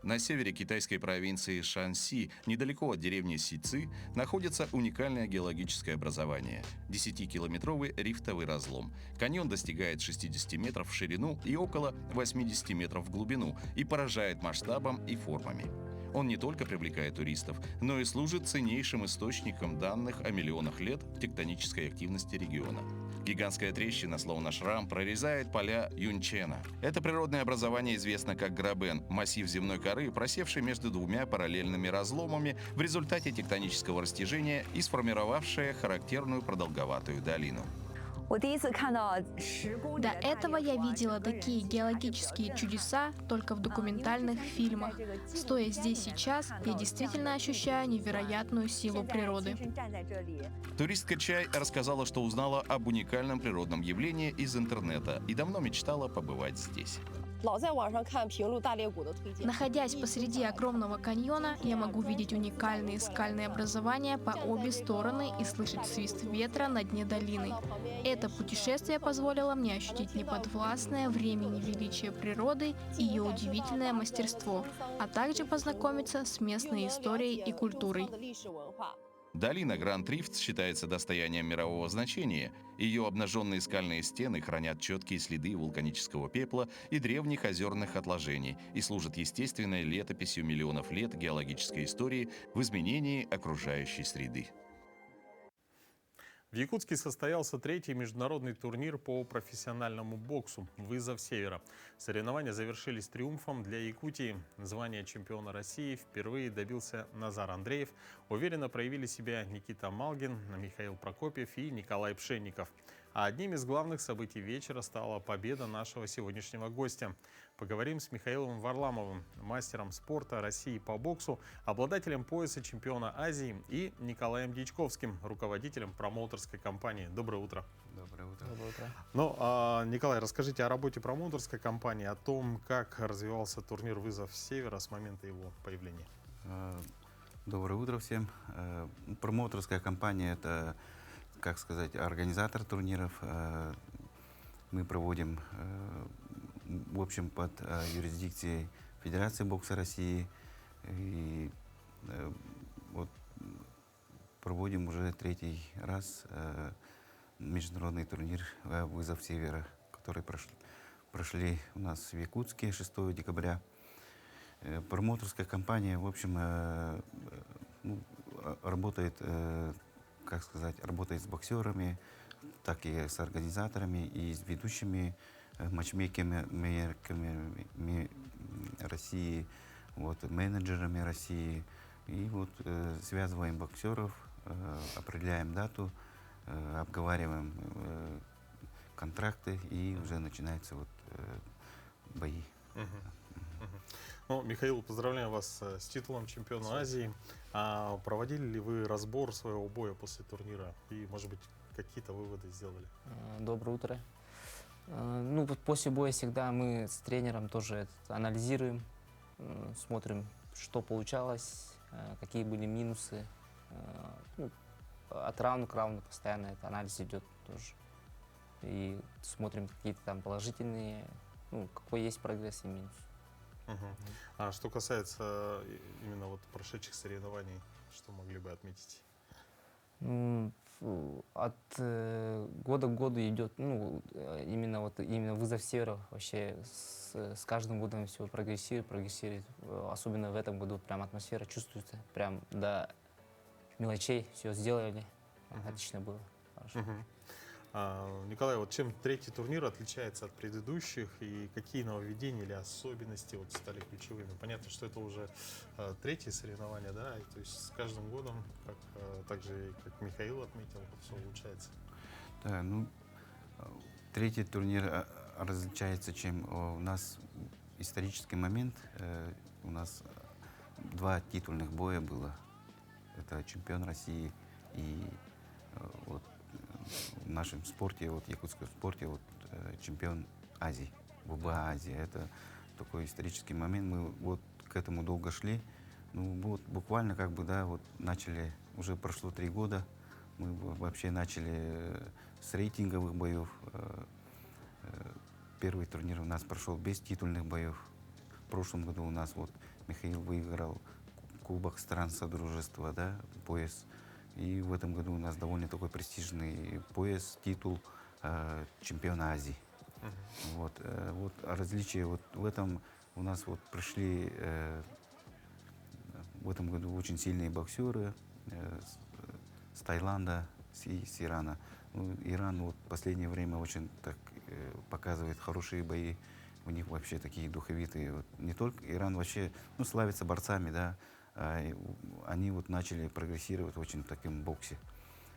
На севере китайской провинции Шанси, недалеко от деревни Сици, находится уникальное геологическое образование – 10-километровый рифтовый разлом. Каньон достигает 60 метров в ширину и около 80 метров в глубину и поражает масштабом и формами. Он не только привлекает туристов, но и служит ценнейшим источником данных о миллионах лет тектонической активности региона. Гигантская трещина, словно шрам, прорезает поля Юнчена. Это природное образование известно как Грабен – массив земной коры, просевший между двумя параллельными разломами в результате тектонического растяжения и сформировавшее характерную продолговатую долину. До этого я видела такие геологические чудеса только в документальных фильмах. Стоя здесь сейчас, я действительно ощущаю невероятную силу природы. Туристка Чай рассказала, что узнала об уникальном природном явлении из интернета и давно мечтала побывать здесь. Находясь посреди огромного каньона, я могу видеть уникальные скальные образования по обе стороны и слышать свист ветра на дне долины. Это путешествие позволило мне ощутить неподвластное времени величие природы и ее удивительное мастерство, а также познакомиться с местной историей и культурой. Долина Гранд-Рифт считается достоянием мирового значения. Ее обнаженные скальные стены хранят четкие следы вулканического пепла и древних озерных отложений и служат естественной летописью миллионов лет геологической истории в изменении окружающей среды. В Якутске состоялся третий международный турнир по профессиональному боксу «Вызов Севера». Соревнования завершились триумфом для Якутии. Звание чемпиона России впервые добился Назар Андреев. Уверенно проявили себя Никита Малгин, Михаил Прокопьев и Николай Пшенников. А одним из главных событий вечера стала победа нашего сегодняшнего гостя. Поговорим с Михаилом Варламовым, мастером спорта России по боксу, обладателем пояса чемпиона Азии, и Николаем Дьячковским, руководителем промоутерской компании. Доброе утро. Доброе утро. Доброе утро. Ну, Николай, расскажите о работе промоутерской компании, о том, как развивался турнир «Вызов Севера» с момента его появления. Доброе утро всем. Промоутерская компания — это, как сказать, организатор турниров. Мы проводим, в общем, под юрисдикцией Федерации бокса России. И вот проводим уже третий раз международный турнир «Вызов Севера», который прошли у нас в Якутске 6 декабря. Промоутерская компания, в общем, работает, как сказать, работает с боксерами, так и с организаторами и с ведущими матчмейкерами России, вот, менеджерами России. И вот связываем боксеров, определяем дату, обговариваем контракты, и уже начинаются вот бои. Ну, Михаил, поздравляю вас с титулом чемпиона Азии. А проводили ли вы разбор своего боя после турнира? И, может быть, какие-то выводы сделали? Доброе утро. Ну, вот после боя всегда мы с тренером тоже анализируем, смотрим, что получалось, какие были минусы. Ну, от раунда к раунду постоянно этот анализ идет тоже. И смотрим какие-то там положительные, ну, какой есть прогресс и минус. А что касается именно вот прошедших соревнований, что могли бы отметить? От года к году идет, ну, именно «Вызов Севера» вообще с каждым годом все прогрессирует. Особенно в этом году прям атмосфера чувствуется, прям до мелочей все сделали. Отлично было. Хорошо. Николай, вот чем третий турнир отличается от предыдущих, и какие нововведения или особенности вот стали ключевыми? Понятно, что это уже третье соревнование, да, и, то есть с каждым годом, так же, как Михаил отметил, все улучшается. Да, ну, третий турнир различается, чем у нас исторический момент. У нас 2 титульных боя было. Это чемпион России и вот в нашем спорте, вот, якутском спорте, вот, чемпион Азии, ВБА Азии. Это такой исторический момент. Мы вот к этому долго шли. Ну, вот буквально как бы, да, вот начали, уже прошло 3 года, мы вообще начали с рейтинговых боев. Первый турнир у нас прошел без титульных боев. В прошлом году у нас вот Михаил выиграл Кубок стран Содружества, да, пояс. И в этом году у нас довольно такой престижный пояс, титул чемпиона Азии. Вот, вот различия вот в этом у нас вот пришли в этом году очень сильные боксеры с Таиланда, с Ирана. Ну, Иран вот в последнее время очень так показывает хорошие бои. У них вообще такие духовитые. Вот, не только Иран вообще, ну, славится борцами, да. Они вот начали прогрессировать очень в таком боксе.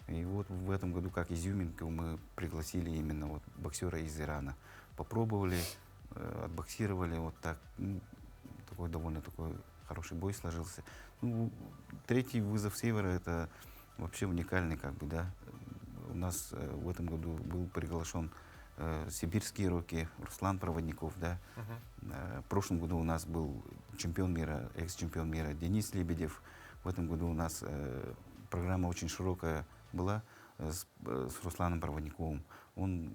И вот в этом году, как изюминку, мы пригласили именно вот боксера из Ирана. Попробовали, отбоксировали, вот так. Ну, такой довольно такой хороший бой сложился. Ну, третий «Вызов Севера» — это вообще уникальный, как бы, да. У нас в этом году был приглашен сибирские руки, Руслан Проводников, да. В прошлом году у нас был чемпион мира, экс-чемпион мира Денис Лебедев. В этом году у нас программа очень широкая была с Русланом Проводниковым. Он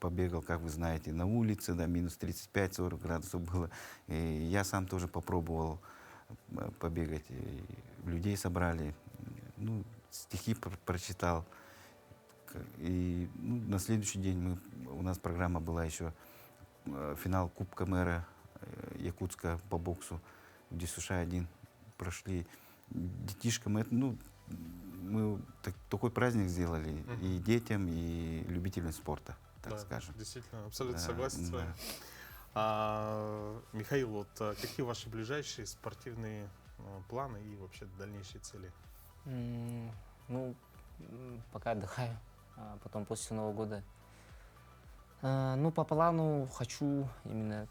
побегал, как вы знаете, на улице, да, минус 35-40 градусов было. И я сам тоже попробовал побегать. И людей собрали, ну, стихи прочитал. И ну, на следующий день у нас программа была еще финал Кубка мэра Якутска по боксу, где США-1 прошли детишкам. Это, ну, мы такой праздник сделали и детям, и любителям спорта, так Да, скажем. действительно, абсолютно Да, согласен с да. вами. Михаил, вот какие ваши ближайшие спортивные планы и вообще дальнейшие цели? Ну, пока отдыхаю, а потом после Нового года. Ну, по плану хочу именно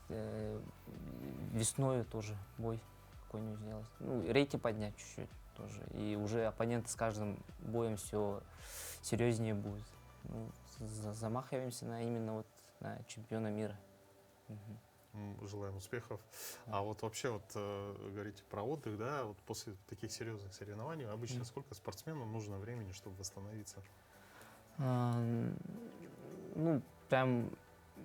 весной тоже бой какой-нибудь сделать. Ну, рейтинг поднять чуть-чуть тоже. И уже оппонент с каждым боем все серьезнее будет. Ну, замахиваемся на именно вот на чемпиона мира. Желаем успехов. А вот вообще, вот говорите про отдых, да, вот после таких серьезных соревнований обычно сколько спортсменам нужно времени, чтобы восстановиться? Ну, прям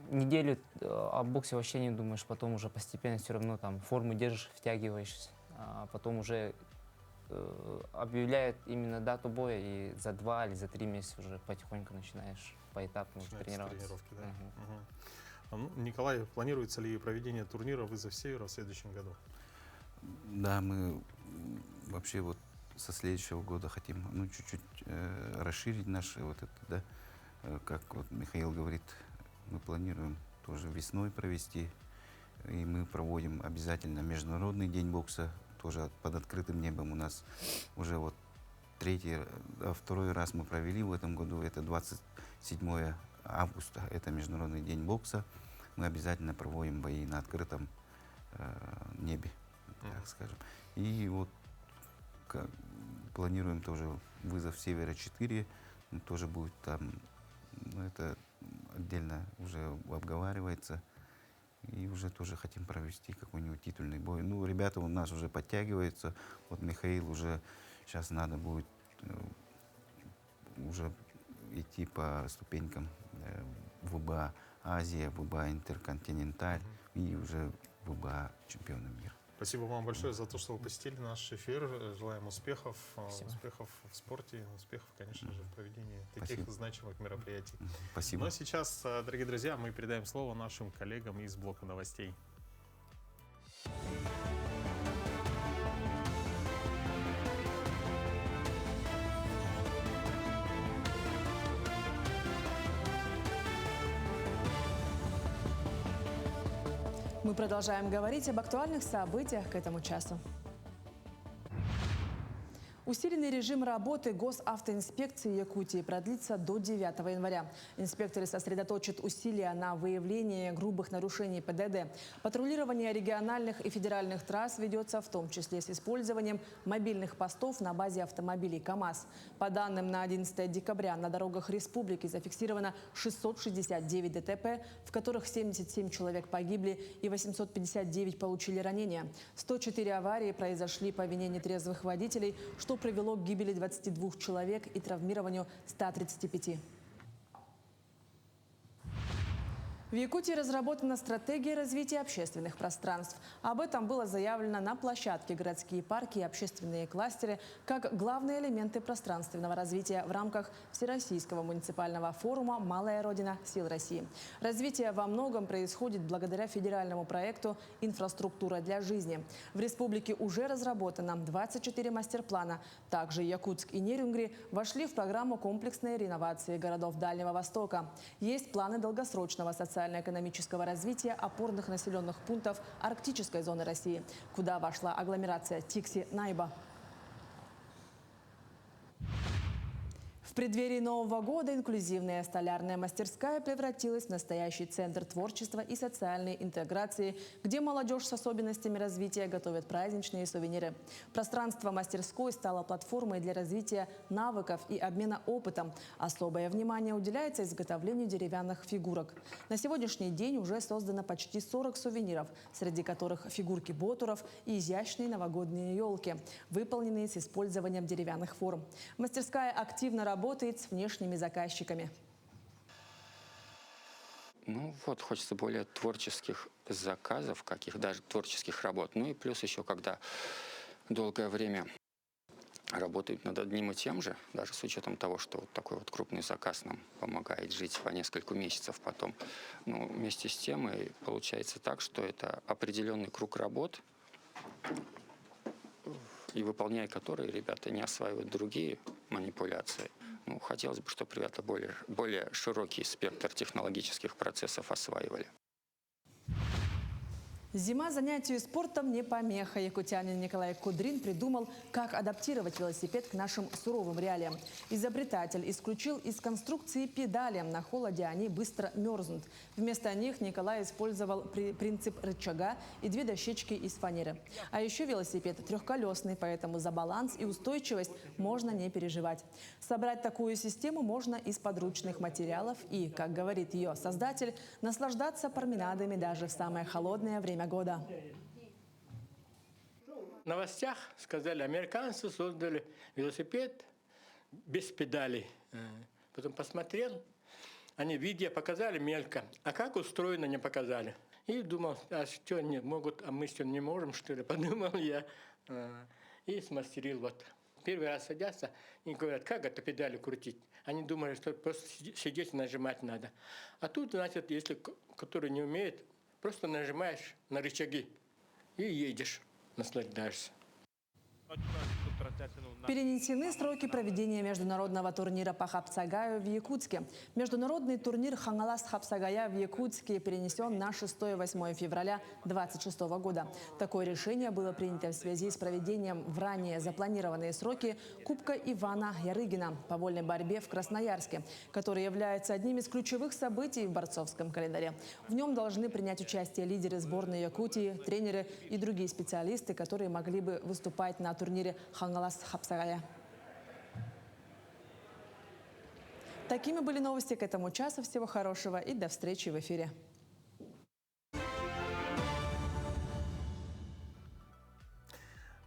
неделю о боксе вообще не думаешь, потом уже постепенно все равно там форму держишь, втягиваешься, а потом уже объявляют именно дату боя, и за 2 или за 3 месяца уже потихоньку начинаешь поэтапно тренироваться. Тренировки, да. Ну, Николай, планируется ли проведение турнира «Вызов Севера» в следующем году? Да, мы вообще вот со следующего года хотим, ну, чуть-чуть расширить наши вот это, да, как вот Михаил говорит, мы планируем тоже весной провести, и мы проводим обязательно Международный день бокса, тоже под открытым небом у нас уже вот второй раз мы провели в этом году, это 27 августа, это Международный день бокса, мы обязательно проводим бои на открытом небе, так скажем. И вот планируем тоже «Вызов Севера 4», тоже будет там, ну, это отдельно уже обговаривается. И уже тоже хотим провести какой-нибудь титульный бой. Ну, ребята у нас уже подтягиваются. Вот Михаил уже сейчас надо будет уже идти по ступенькам ВБА Азия, ВБА Интерконтиненталь и уже ВБА чемпиона мира. Спасибо вам большое за то, что вы посетили наш эфир. Желаем успехов, успехов в спорте, успехов, конечно же, в проведении таких значимых мероприятий. Спасибо. Ну а сейчас, дорогие друзья, мы передаем слово нашим коллегам из блока новостей. Мы продолжаем говорить об актуальных событиях к этому часу. Усиленный режим работы госавтоинспекции Якутии продлится до 9 января. Инспекторы сосредоточат усилия на выявлении грубых нарушений ПДД. Патрулирование региональных и федеральных трасс ведется в том числе с использованием мобильных постов на базе автомобилей КАМАЗ. По данным на 11 декабря на дорогах республики зафиксировано 669 ДТП, в которых 77 человек погибли и 859 получили ранения. 104 аварии произошли по вине нетрезвых водителей, что привело к гибели 22 человек и травмированию 135. В Якутии разработана стратегия развития общественных пространств. Об этом было заявлено на площадке «Городские парки и общественные кластеры» как главные элементы пространственного развития в рамках Всероссийского муниципального форума «Малая Родина сил России». Развитие во многом происходит благодаря федеральному проекту «Инфраструктура для жизни». В республике уже разработано 24 мастер-плана. Также Якутск и Нерюнгри вошли в программу комплексной реновации городов Дальнего Востока. Есть планы долгосрочного социально-экономического развития опорных населенных пунктов арктической зоны России, куда вошла агломерация Тикси-Найба. В преддверии Нового года инклюзивная столярная мастерская превратилась в настоящий центр творчества и социальной интеграции, где молодежь с особенностями развития готовит праздничные сувениры. Пространство мастерской стало платформой для развития навыков и обмена опытом. Особое внимание уделяется изготовлению деревянных фигурок. На сегодняшний день уже создано почти 40 сувениров, среди которых фигурки ботуров и изящные новогодние елки, выполненные с использованием деревянных форм. Мастерская активно работает с внешними заказчиками. Ну вот, хочется более творческих заказов, каких даже творческих работ. Ну и плюс еще, когда долгое время работают над одним и тем же, даже с учетом того, что вот такой вот крупный заказ нам помогает жить по несколько месяцев потом. Ну, вместе с тем и получается так, что это определенный круг работ, и выполняя которые ребята не осваивают другие манипуляции. Ну, хотелось бы, чтобы ребята более широкий спектр технологических процессов осваивали. Зима занятию спортом не помеха. Якутянин Николай Кудрин придумал, как адаптировать велосипед к нашим суровым реалиям. Изобретатель исключил из конструкции педали. На холоде они быстро мерзнут. Вместо них Николай использовал принцип рычага и 2 дощечки из фанеры. А еще велосипед трехколесный, поэтому за баланс и устойчивость можно не переживать. Собрать такую систему можно из подручных материалов и, как говорит ее создатель, наслаждаться променадами даже в самое холодное время года. В новостях сказали, американцы создали велосипед без педалей. Потом посмотрел, они видео показали мелко, а как устроено не показали. И думал, а что они могут, а мы что не можем, что ли, подумал я. И смастерил вот. Первый раз садятся и говорят, как это педали крутить. Они думали, что просто сидеть и нажимать надо. А тут, значит, если который не умеет, просто нажимаешь на рычаги и едешь, наслаждаешься. Перенесены сроки проведения международного турнира по хапсагаю в Якутске. Международный турнир «Хангалас Хапсагая» в Якутске перенесен на 6-8 февраля 2026 года. Такое решение было принято в связи с проведением в ранее запланированные сроки Кубка Ивана Ярыгина по вольной борьбе в Красноярске, который является одним из ключевых событий в борцовском календаре. В нем должны принять участие лидеры сборной Якутии, тренеры и другие специалисты, которые могли бы выступать на турнире «Хангалас Хапсагая». Такими были новости к этому часу. Всего хорошего и до встречи в эфире.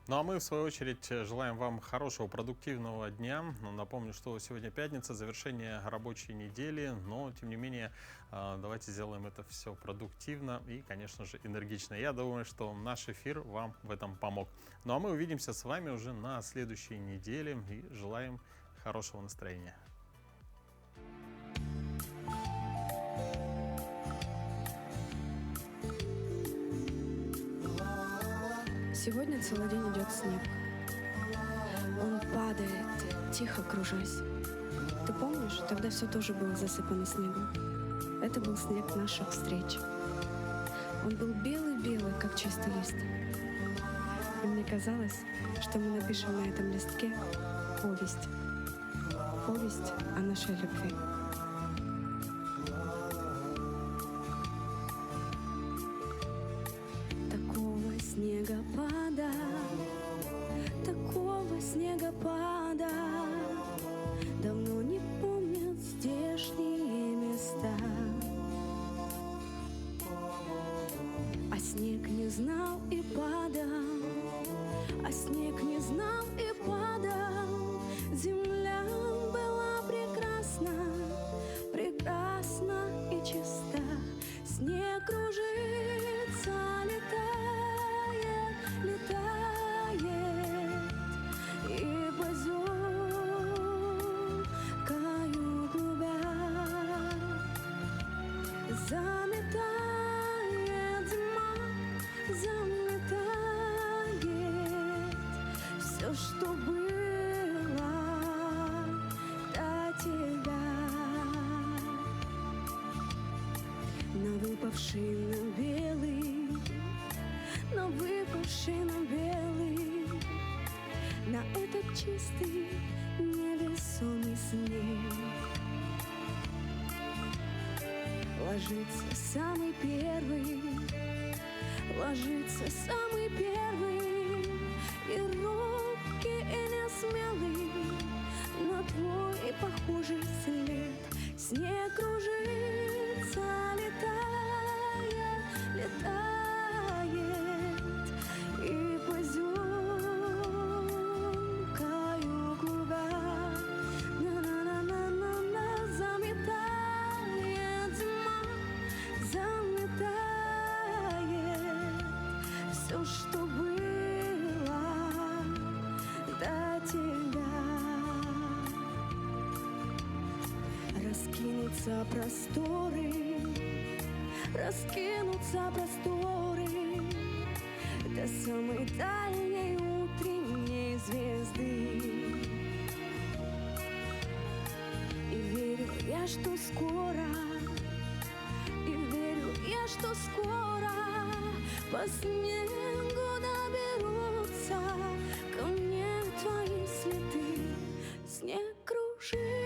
Ну а мы, в свою очередь, желаем вам хорошего, продуктивного дня. Напомню, что сегодня пятница, завершение рабочей недели, но, тем не менее, давайте сделаем это все продуктивно и, конечно же, энергично. Я думаю, что наш эфир вам в этом помог. Ну а мы увидимся с вами уже на следующей неделе и желаем хорошего настроения. Сегодня целый день идет снег. Он падает, тихо кружась. Ты помнишь, тогда все тоже было засыпано снегом. Это был снег наших встреч. Он был белый-белый, как чистый лист. И мне казалось, что мы напишем на этом листке повесть. Повесть о нашей любви. Снегопада, такого снегопада давно не помнят здешние места. А снег не знал и падал, а снег не знал и падал. Земля была прекрасна, прекрасна и чиста. Снег кружится, летает и по зёмкою клубя заметает зима, заметает все, что было до тебя. На выпавший на белый, на выпавший на белый, на этот чистый невесомый снег ложится самый первый, ложится самый первый, и робкий, и несмелый на твой похожий след. Снег кружится, летает, летает и по зёмкою клубя на-на-на-на-на заметает зима, заметает все, что было до тебя. Раскинутся просторы, раскинутся просторы до самой дальней утренней я, что скоро, и верю я, что скоро по снегу доберутся ко мне твои следы. Снег кружит